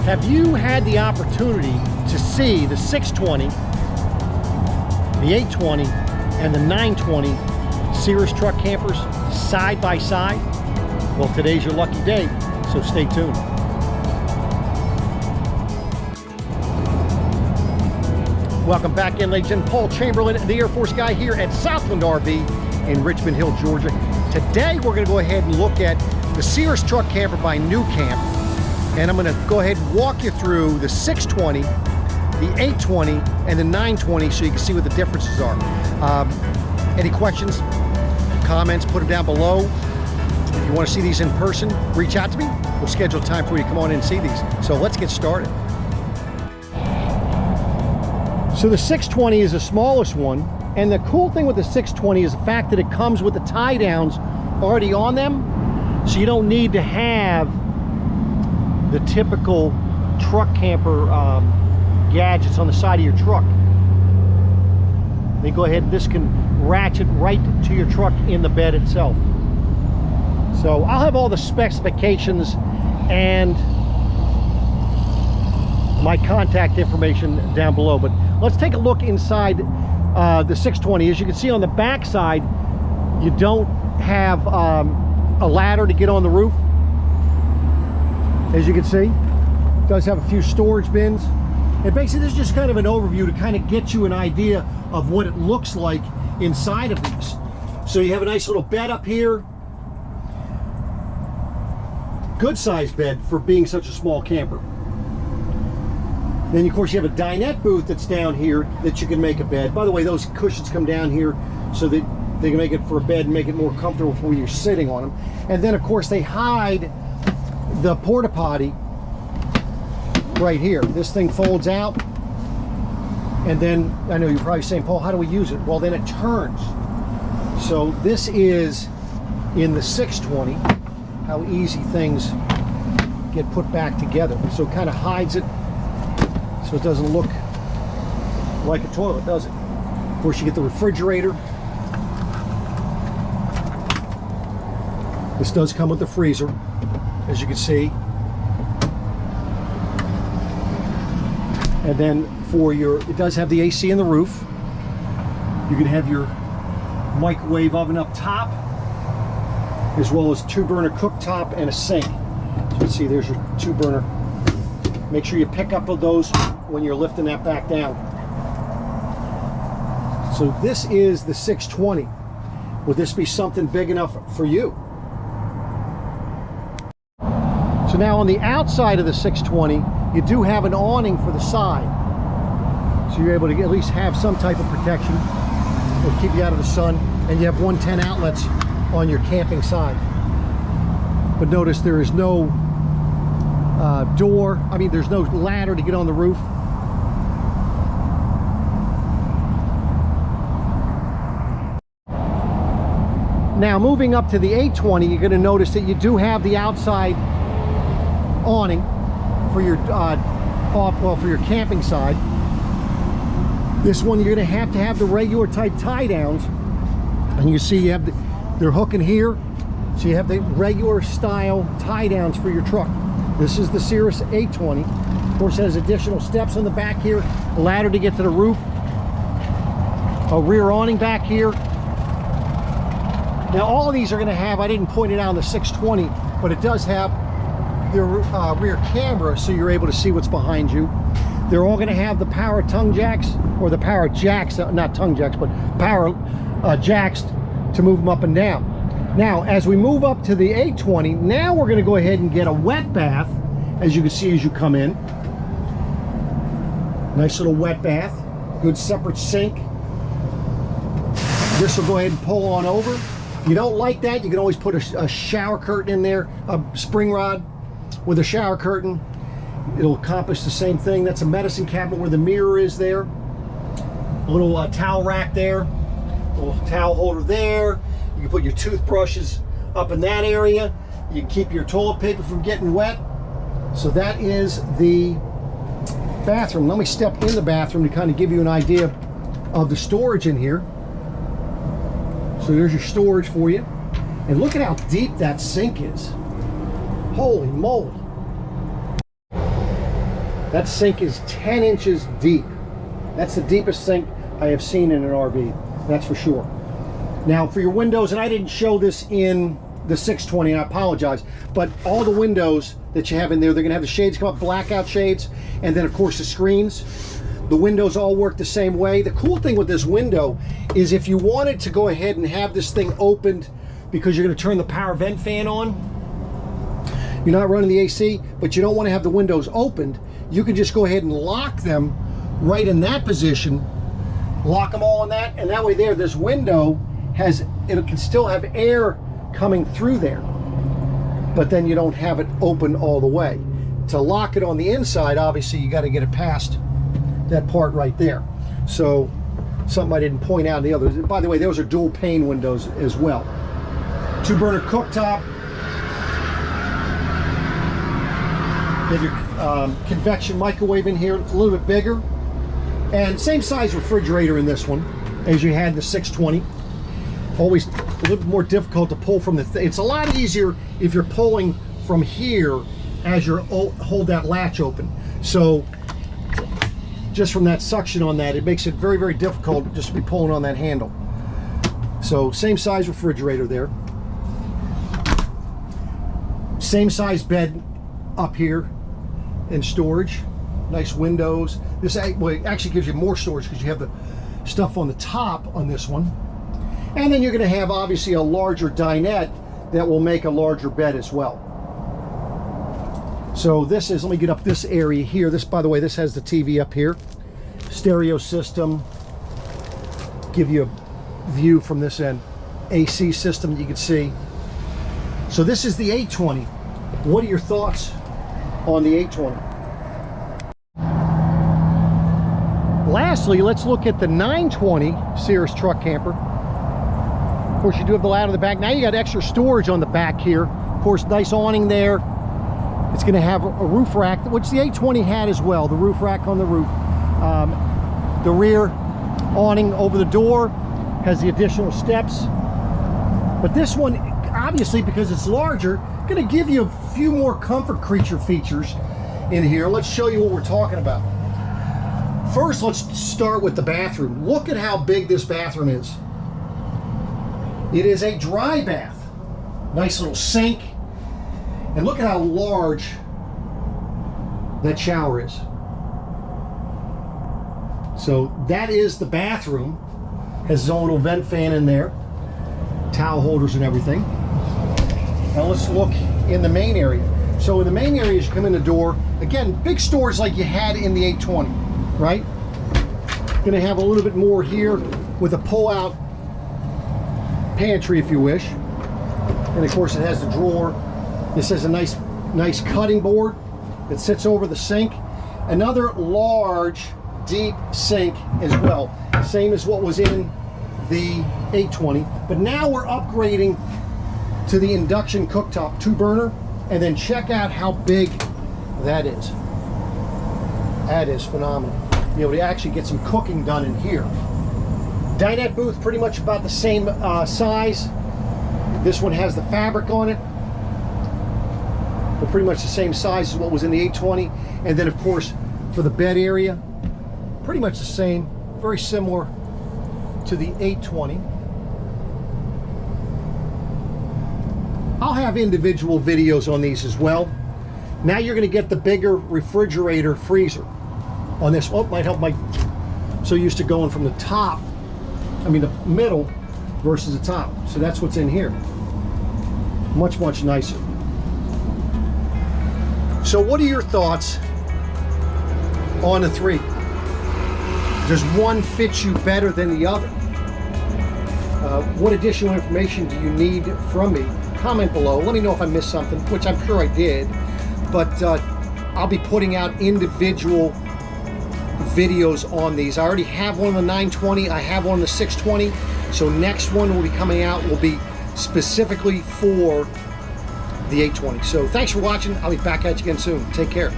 Have you had the opportunity to see the 620, the 820, and the 920 Cirrus truck campers side by side? Well, today's your lucky day, so stay tuned. Welcome back in, ladies and gentlemen. Paul Chamberlain, the Air Force guy here at Southland RV in Richmond Hill, Georgia. Today, we're going to go ahead and look at the Cirrus truck camper by New Camp. And I'm going to go ahead and walk you through the 620, the 820, and the 920 so you can see what the differences are. Any questions, comments, put them down below. If you want to see these in person, reach out to me. We'll schedule time for you to come on in and see these. So let's get started. So the 620 is the smallest one. And the cool thing with the 620 is the fact that it comes with the tie downs already on them. So you don't need to have the typical truck camper gadgets on the side of your truck. Then go ahead, this can ratchet right to your truck in the bed itself. So I'll have all the specifications and my contact information down below, but let's take a look inside the 620. As you can see on the back side, you don't have a ladder to get on the roof. As you can see, it does have a few storage bins. And basically this is just kind of an overview to kind of get you an idea of what it looks like inside of these. So you have a nice little bed up here. Good sized bed for being such a small camper. Then of course you have a dinette booth that's down here that you can make a bed. By the way, those cushions come down here so that they can make it for a bed and make it more comfortable for when you're sitting on them. And then of course they hide the porta potty right here. This thing folds out, and then I know you're probably saying, Paul, how do we use it? Well, then it turns. So this is in the 620 how easy things get put back together. So it kind of hides it so it doesn't look like a toilet, does it? Of course, you get the refrigerator. This does come with the freezer, as you can see. And then for your, it does have the AC in the roof. You can have your microwave oven up top, as well as 2-burner cooktop and a sink. So you can see there's your 2-burner. Make sure you pick up those when you're lifting that back down. So this is the 620. Would this be something big enough for you? So now on the outside of the 620, you do have an awning for the side. So you're able to at least have some type of protection. It'll keep you out of the sun. And you have 110 outlets on your camping side. But notice there is no there's no ladder to get on the roof. Now moving up to the 820, you're going to notice that you do have the outside awning for your for your camping side. This one you're going to have the regular type tie downs, and you see you have they're hooking here, so you have the regular style tie downs for your truck. This is the Cirrus 820. Of course, it has additional steps on the back here, a ladder to get to the roof, a rear awning back here. Now all of these are going to have, I didn't point it out on the 620, but it does have their rear camera, so you're able to see what's behind you. They're all going to have the power tongue jacks, or the power jacks, not tongue jacks, but power jacks to move them up and down. Now, as we move up to the 820, now we're going to go ahead and get a wet bath, as you can see as you come in. Nice little wet bath, good separate sink. This will go ahead and pull on over. If you don't like that, you can always put a shower curtain in there, a spring rod with a shower curtain. It'll accomplish the same thing. That's a medicine cabinet where the mirror is there. A little towel rack there, a little towel holder there. You can put your toothbrushes up in that area. You can keep your toilet paper from getting wet. So that is the bathroom. Let me step in the bathroom to kind of give you an idea of the storage in here. So there's your storage for you. And look at how deep that sink is. Holy moly. That sink is 10 inches deep. That's the deepest sink I have seen in an RV, that's for sure. Now for your windows, and I didn't show this in the 620, I apologize, but all the windows that you have in there, they're gonna have the shades come up, blackout shades, and then of course the screens. The windows all work the same way. The cool thing with this window is if you wanted to go ahead and have this thing opened because you're gonna turn the power vent fan on, you're not running the AC, but you don't wanna have the windows opened, you can just go ahead and lock them right in that position, lock them all in that, and that way there, this window it can still have air coming through there, but then you don't have it open all the way. To lock it on the inside, obviously you got to get it past that part right there. So something I didn't point out in the others. By the way, those are dual pane windows as well. 2-burner cooktop. You have your convection microwave in here. It's a little bit bigger, and same size refrigerator in this one as you had in the 620. Always a little bit more difficult to pull from it's a lot easier if you're pulling from here as you hold that latch open. So just from that suction on that, it makes it very, very difficult just to be pulling on that handle. So same size refrigerator there. Same size bed up here in storage. Nice windows. This actually gives you more storage because you have the stuff on the top on this one. And then you're going to have obviously a larger dinette that will make a larger bed as well. So this is, let me get up this area here. This, by the way, this has the TV up here. Stereo system. Give you a view from this end. AC system that you can see. So this is the 820. What are your thoughts on the 820? Lastly, let's look at the 920 Cirrus truck camper. Of course, you do have the ladder in the back. Now you got extra storage on the back here. Of course, nice awning there. It's going to have a roof rack, which the 820 had as well. The roof rack on the roof. The rear awning over the door has the additional steps. But this one, obviously, because it's larger, going to give you a few more comfort creature features in here. Let's show you what we're talking about. First, let's start with the bathroom. Look at how big this bathroom is. It is a dry bath. Nice little sink. And look at how large that shower is. So that is the bathroom. Has its own little vent fan in there. Towel holders and everything. Now let's look in the main area. So in the main area, as you come in the door, again, big storage like you had in the 820, right? Gonna have a little bit more here with a pull-out pantry if you wish. And of course it has the drawer. This has a nice cutting board that sits over the sink. Another large, deep sink as well. Same as what was in the 820. But now we're upgrading to the induction cooktop 2-burner. And then check out how big that is. That is phenomenal. Be able to actually get some cooking done in here. Dinette booth, pretty much about the same size. This one has the fabric on it, but pretty much the same size as what was in the 820. And then of course, for the bed area, pretty much the same, very similar to the 820. I'll have individual videos on these as well. Now you're going to get the bigger refrigerator freezer on this. Oh, might help so used to going from the top, the middle versus the top. So that's what's in here. Much, much nicer. So what are your thoughts on the 3? Does one fit you better than the other? What additional information do you need from me? Comment below. Let me know if I missed something, which I'm sure I did. But I'll be putting out individual videos on these. I already have one on the 920. I have one on the 620. So next one will be coming out will be specifically for the 820. So thanks for watching. I'll be back at you again soon. Take care.